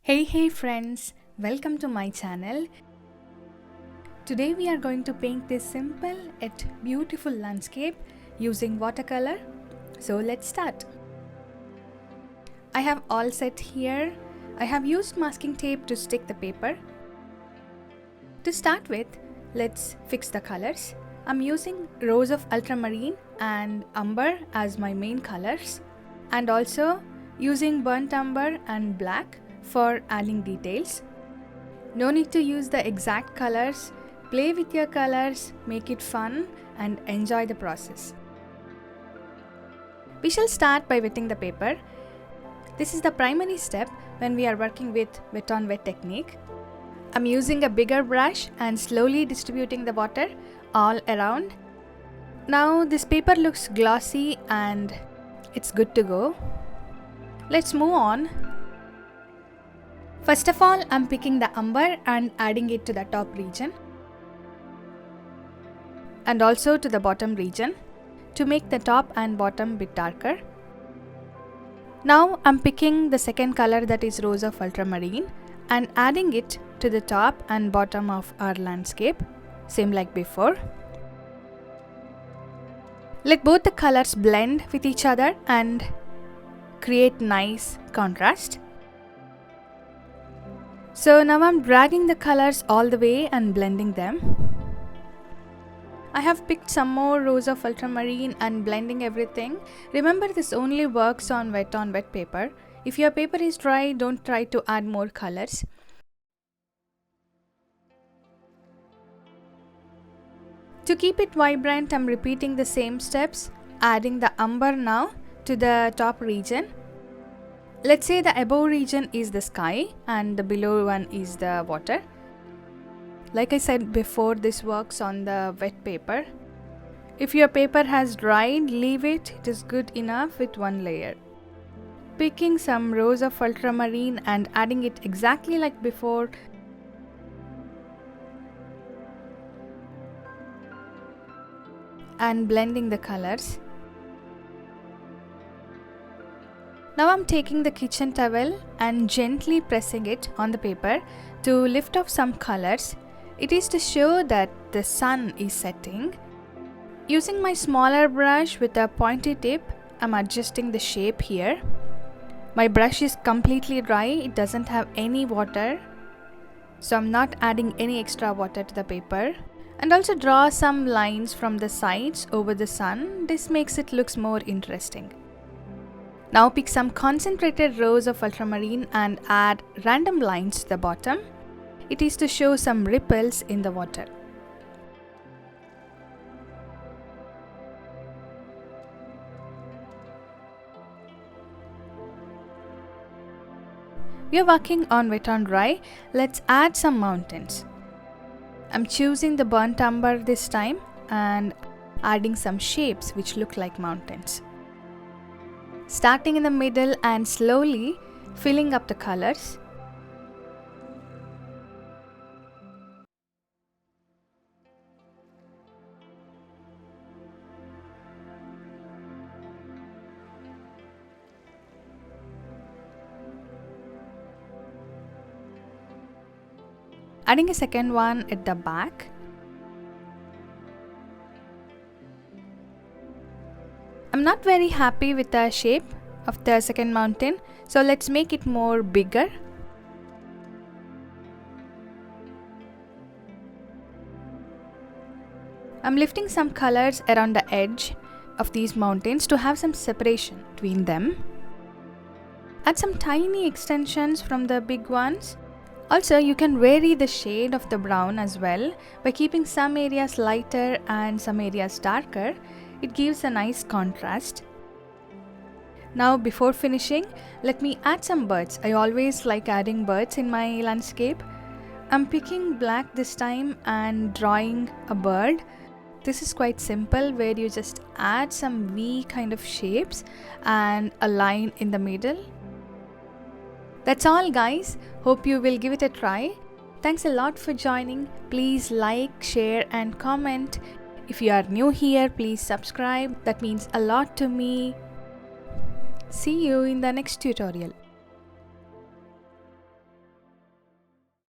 Hey friends, welcome to my channel. Today we are going to paint this simple yet beautiful landscape using watercolor. So let's start. I have all set here. I have used masking tape to stick the paper. To start with, let's fix the colors. I'm using rose of ultramarine and umber as my main colors, and also using burnt umber and black for adding details. No need to use the exact colors. Play with your colors, make it fun and enjoy the process. We shall start by wetting the paper. This is the primary step when we are working with wet on wet technique. I'm using a bigger brush and slowly distributing the water all around. Now this paper looks glossy and it's good to go. Let's move on. First of all, I'm picking the umber and adding it to the top region and also to the bottom region to make the top and bottom bit darker. Now I'm picking the second color, that is rose of ultramarine, and adding it to the top and bottom of our landscape, same like before. Let both the colors blend with each other and create nice contrast. So now I'm dragging the colors all the way and blending them. I have picked some more rose of ultramarine and blending everything. Remember, this only works on wet paper. If your paper is dry, don't try to add more colors. To keep it vibrant, I'm repeating the same steps, adding the umber now to the top region. Let's say the above region is the sky and the below one is the water. Like I said before, this works on the wet paper. If your paper has dried, leave it. It is good enough with one layer. Picking some rose of ultramarine and adding it exactly like before. And blending the colors. Now I'm taking the kitchen towel and gently pressing it on the paper to lift off some colors. It is to show that the sun is setting. Using my smaller brush with a pointy tip, I'm adjusting the shape here. My brush is completely dry, it doesn't have any water, so I'm not adding any extra water to the paper. And also draw some lines from the sides over the sun. This makes it look more interesting. Now pick some concentrated rose of ultramarine and add random lines to the bottom. It is to show some ripples in the water. We are working on wet on dry. Let's add some mountains. I'm choosing the burnt umber this time and adding some shapes which look like mountains. Starting in the middle and slowly filling up the colors. Adding a second one at the back. I'm not very happy with the shape of the second mountain, so let's make it more bigger. I'm lifting some colors around the edge of these mountains to have some separation between them. Add some tiny extensions from the big ones. Also, you can vary the shade of the brown as well by keeping some areas lighter and some areas darker. It gives a nice contrast. Now before finishing, let me add some birds. I always like adding birds in my landscape. I'm picking black this time and drawing a bird. This is quite simple, where you just add some V kind of shapes and a line in the middle. That's all guys. Hope you will give it a try. Thanks a lot for joining. Please like, share and comment. If you are new here, please subscribe. That means a lot to me. See you in the next tutorial.